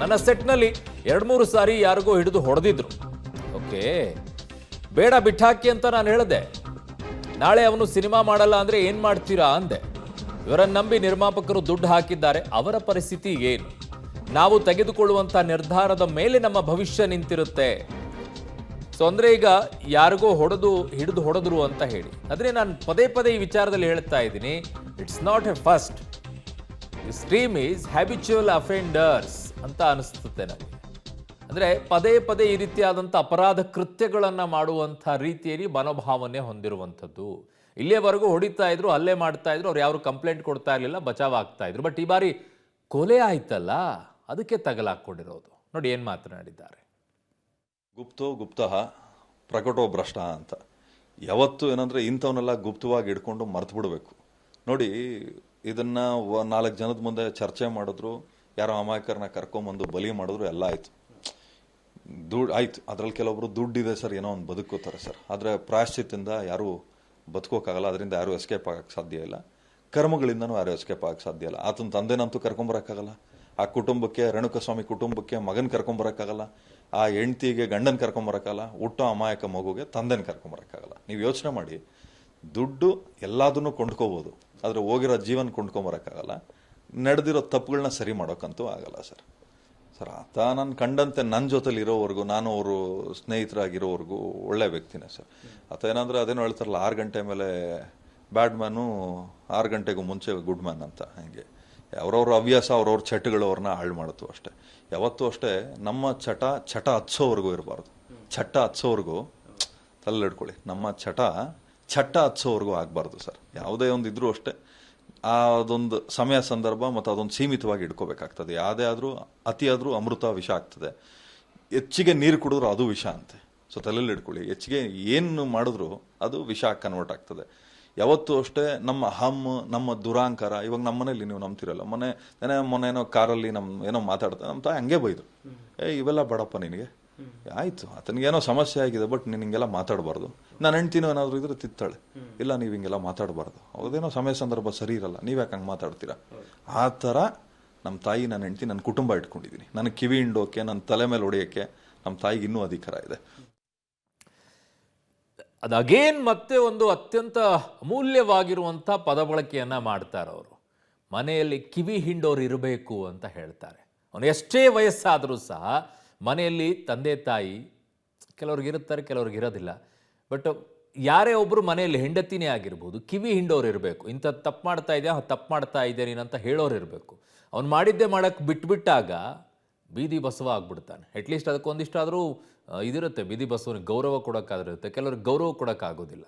ನನ್ನ ಸೆಟ್ನಲ್ಲಿ 2-3 ಸಾರಿ ಯಾರಿಗೋ ಹಿಡಿದು ಹೊಡೆದಿದ್ರು. ಓಕೆ, ಬೇಡ ಬಿಟ್ಟಾಕಿ ಅಂತ ನಾನು ಹೇಳಿದೆ. ನಾಳೆ ಅವನು ಸಿನಿಮಾ ಮಾಡಲ್ಲ ಅಂದ್ರೆ ಏನ್ ಮಾಡ್ತೀರಾ ಅಂದೆ. ಇವರನ್ನು ನಂಬಿ ನಿರ್ಮಾಪಕರು ದುಡ್ಡು ಹಾಕಿದ್ದಾರೆ. ಅವರ ಪರಿಸ್ಥಿತಿ ಏನು? ನಾವು ತೆಗೆದುಕೊಳ್ಳುವಂತ ನಿರ್ಧಾರದ ಮೇಲೆ ನಮ್ಮ ಭವಿಷ್ಯ ನಿಂತಿರುತ್ತೆ. ಸೊ ಅಂದ್ರೆ ಈಗ ಯಾರಿಗೋ ಹಿಡಿದು ಹೊಡೆದ್ರು ಅಂತ ಹೇಳಿ, ಆದ್ರೆ ನಾನು ಪದೇ ಪದೇ ಈ ವಿಚಾರದಲ್ಲಿ ಹೇಳ್ತಾ ಇದ್ದೀನಿ, it's not A first. This team is habitual offenders ಅಂತ ಅನಿಸುತ್ತೆ ನನಗೆ. ಅಂದ್ರೆ ಪದೇ ಪದೇ ಈ ರೀತಿಯಾದಂಥ ಅಪರಾಧ ಕೃತ್ಯಗಳನ್ನ ಮಾಡುವಂಥ ರೀತಿಯಲ್ಲಿ ಮನೋಭಾವನೆ ಹೊಂದಿರುವಂಥದ್ದು. ಇಲ್ಲಿಯವರೆಗೂ ಹೊಡಿತಾ ಇದ್ರು, ಹಲ್ಲೆ ಮಾಡ್ತಾ ಇದ್ರು, ಅವ್ರು ಯಾರು ಕಂಪ್ಲೇಂಟ್ ಕೊಡ್ತಾ ಇರಲಿಲ್ಲ, ಬಚಾವ್ ಆಗ್ತಾ ಇದ್ರು. ಬಟ್ ಈ ಬಾರಿ ಕೊಲೆ ಆಯ್ತಲ್ಲ, ಅದಕ್ಕೆ ತಗಲಾಕೊಂಡಿರೋದು. ನೋಡಿ ಏನ್ ಮಾತನಾಡಿದ್ದಾರೆ. ಗುಪ್ತೋ ಗುಪ್ತಃ ಪ್ರಕಟೋ ಭ್ರಷ್ಟ ಅಂತ. ಯಾವತ್ತು ಏನಂದ್ರೆ ಇಂಥವನ್ನೆಲ್ಲ ಗುಪ್ತವಾಗಿ ಇಟ್ಕೊಂಡು ಮರ್ತು ಬಿಡಬೇಕು. ನೋಡಿ, ಇದನ್ನ 4 ಜನದ ಮುಂದೆ ಚರ್ಚೆ ಮಾಡಿದ್ರು, ಯಾರೋ ಅಮಾಯಕರನ್ನ ಕರ್ಕೊಂಬಂದು ಬಲಿ ಮಾಡಿದ್ರು, ಎಲ್ಲ ಆಯ್ತು. ದುಡ್ಡು ಆಯ್ತು, ಅದ್ರಲ್ಲಿ ಕೆಲವೊಬ್ರು ದುಡ್ಡಿದೆ ಸರ್, ಏನೋ ಒಂದು ಬದುಕೋತಾರೆ ಸರ್. ಆದರೆ ಪ್ರಾಯಶ್ಚಿತ್ತಿಂದ ಯಾರು ಬದುಕೋಕ್ಕಾಗಲ್ಲ, ಅದರಿಂದ ಯಾರು ಎಸ್ಕೇಪ್ ಆಗಕ್ಕೆ ಸಾಧ್ಯ ಇಲ್ಲ. ಕರ್ಮಗಳಿಂದನೂ ಯಾರು ಎಸ್ಕೇಪ್ ಆಗಕ್ಕೆ ಸಾಧ್ಯ ಇಲ್ಲ. ಆತನ ತಂದೆನಂತೂ ಕರ್ಕೊಂಬರಕ್ಕಾಗಲ್ಲ, ಆ ಕುಟುಂಬಕ್ಕೆ, ರೇಣುಕಸ್ವಾಮಿ ಕುಟುಂಬಕ್ಕೆ ಮಗನ ಕರ್ಕೊಂಬರಕ್ಕಾಗಲ್ಲ, ಆ ಹೆಂಡತಿಗೆ ಗಂಡನ ಕರ್ಕೊಂಬರಕ್ಕಾಗಲ್ಲ, ಹುಟ್ಟೋ ಅಮಾಯಕ ಮಗುಗೆ ತಂದೆನ ಕರ್ಕೊಂಬರಕ್ಕಾಗಲ್ಲ. ನೀವು ಯೋಚನೆ ಮಾಡಿ, ದುಡ್ಡು ಎಲ್ಲದನ್ನೂ ಕೊಂಡ್ಕೋಬೋದು, ಆದರೆ ಹೋಗಿರೋ ಜೀವನ ಕೊಂಡ್ಕೊಂಬರಕ್ಕಾಗಲ್ಲ. ನಡೆದಿರೋ ತಪ್ಪುಗಳನ್ನ ಸರಿ ಮಾಡೋಕ್ಕಂತೂ ಆಗಲ್ಲ ಸರ್. ಆತ ನಾನು ಕಂಡಂತೆ ನನ್ನ ಜೊತೆಲಿ ಇರೋವರೆಗೂ, ನಾನು ಅವರು ಸ್ನೇಹಿತರಾಗಿರೋವರೆಗೂ ಒಳ್ಳೆ ವ್ಯಕ್ತಿನೇ ಸರ್. ಆತ ಏನಂದ್ರೆ ಅದೇನೋ ಹೇಳ್ತಾರಲ್ಲ, 6 ಗಂಟೆ ಮೇಲೆ ಬ್ಯಾಡ್ ಮ್ಯಾನು, 6 ಗಂಟೆಗೂ ಮುಂಚೆ ಗುಡ್ ಮ್ಯಾನ್ ಅಂತ. ಹಂಗೆ ಅವ್ರವ್ರ ಹವ್ಯಾಸ, ಅವ್ರವ್ರ ಚಟಗಳು ಅವ್ರನ್ನ ಹಾಳು ಮಾಡುತ್ತೋ ಅಷ್ಟೇ. ಯಾವತ್ತೂ ಅಷ್ಟೇ ನಮ್ಮ ಚಟ ಹತ್ಸೋವರೆಗೂ ಇರಬಾರ್ದು. ಚಟ ಹತ್ಸೋವರೆಗೂ ತಲೆಲಿಡ್ಕೊಳ್ಳಿ, ನಮ್ಮ ಚಟ ಹತ್ಸೋವರೆಗೂ ಆಗಬಾರ್ದು ಸರ್. ಯಾವುದೇ ಒಂದು ಇದ್ರೂ ಅಷ್ಟೇ, ಅದೊಂದು ಸಮಯ ಸಂದರ್ಭ ಮತ್ತು ಅದೊಂದು ಸೀಮಿತವಾಗಿ ಇಟ್ಕೋಬೇಕಾಗ್ತದೆ. ಯಾವುದೇ ಆದರೂ ಅತಿ ಆದರೂ ಅಮೃತ ವಿಷ ಆಗ್ತದೆ. ಹೆಚ್ಚಿಗೆ ನೀರು ಕುಡಿದ್ರು ಅದು ವಿಷ ಅಂತೆ. ಸೊ ತಲೆಯಲ್ಲಿ ಇಟ್ಕೊಳ್ಳಿ, ಹೆಚ್ಚಿಗೆ ಏನು ಮಾಡಿದ್ರು ಅದು ವಿಷ ಕನ್ವರ್ಟ್ ಆಗ್ತದೆ. ಯಾವತ್ತೂ ಅಷ್ಟೇ ನಮ್ಮ ನಮ್ಮ ದುರಾಂಕಾರ. ಇವಾಗ ನಮ್ಮ ಮನೇಲಿ ನೀವು ನಂಬ್ತಿರಲ್ಲ, ಮೊನ್ನೆ ಕಾರಲ್ಲಿ ಏನೋ ಮಾತಾಡ್ತಾರೆ, ನಮ್ಮ ತಾಯಿ ಹಂಗೆ ಬೈದ್ರು, ಇವೆಲ್ಲ ಬೇಡಪ್ಪ ನಿನಗೆ, ಆಯ್ತು ಆತನಿಗೇನೋ ಸಮಸ್ಯೆ ಆಗಿದೆ, ಬಟ್ ನೀನು ಹಿಂಗೆಲ್ಲ ಮಾತಾಡಬಾರ್ದು. ನಾನು ಹೆಂಡ್ತಿನೋ ಏನಾದ್ರು ಇದ್ರೆ ತಿತ್ತಾಳೆ, ಇಲ್ಲ ನೀವು ಹಿಂಗೆಲ್ಲ ಮಾತಾಡಬಾರ್ದು, ಅವ್ರದೇನೋ ಸಮಯ ಸಂದರ್ಭ ಸರಿ ಇರಲ್ಲ, ನೀವು ಯಾಕೆ ಹಂಗೆ ಮಾತಾಡ್ತೀರಾ. ಆ ಥರ ನಮ್ಮ ತಾಯಿ, ನನ್ನ ಹೆಂಡ್ತಿ, ನನ್ನ ಕುಟುಂಬ ಇಟ್ಕೊಂಡಿದ್ದೀನಿ. ನನಗೆ ಕಿವಿ ಹಿಂಡೋಕೆ, ನನ್ನ ತಲೆ ಮೇಲೆ ಹೊಡೆಯೋಕ್ಕೆ ನಮ್ಮ ತಾಯಿಗೆ ಇನ್ನೂ ಅಧಿಕಾರ ಇದೆ. ಅದು ಅಗೇನ್ ಮತ್ತೆ ಒಂದು ಅತ್ಯಂತ ಅಮೂಲ್ಯವಾಗಿರುವಂಥ ಪದ ಬಳಕೆಯನ್ನ ಮಾಡ್ತಾರೆ ಅವರು. ಮನೆಯಲ್ಲಿ ಕಿವಿ ಹಿಂಡೋರು ಇರಬೇಕು ಅಂತ ಹೇಳ್ತಾರೆ. ಅವನು ಎಷ್ಟೇ ವಯಸ್ಸಾದರೂ ಸಹ ಮನೆಯಲ್ಲಿ ತಂದೆ ತಾಯಿ ಕೆಲವ್ರಿಗೆ ಇರುತ್ತಾರೆ, ಕೆಲವ್ರಿಗೆ ಇರೋದಿಲ್ಲ. ಬಟ್ ಯಾರೇ ಒಬ್ಬರು ಮನೆಯಲ್ಲಿ ಹೆಂಡತಿನೇ ಆಗಿರ್ಬೋದು, ಕಿವಿ ಹಿಂಡೋರು ಇರಬೇಕು. ಇಂಥ ತಪ್ಪು ಮಾಡ್ತಾ ಇದೆಯಾ, ತಪ್ಪು ಮಾಡ್ತಾ ಇದ್ದೆ ನೀನಂತ ಹೇಳೋರು ಇರಬೇಕು. ಅವ್ನು ಮಾಡಿದ್ದೆ ಮಾಡೋಕ್ಕೆ ಬಿಟ್ಬಿಟ್ಟಾಗ ಬೀದಿ ಬಸವ ಆಗ್ಬಿಡ್ತಾನೆ. ಅಟ್ಲೀಸ್ಟ್ ಅದಕ್ಕೊಂದಿಷ್ಟಾದರೂ ಇದಿರುತ್ತೆ, ಬೀದಿ ಬಸವನಿಗೆ ಗೌರವ ಕೊಡೋಕ್ಕಾಗಿರುತ್ತೆ. ಕೆಲವ್ರಿಗೆ ಗೌರವ ಕೊಡೋಕ್ಕಾಗೋದಿಲ್ಲ.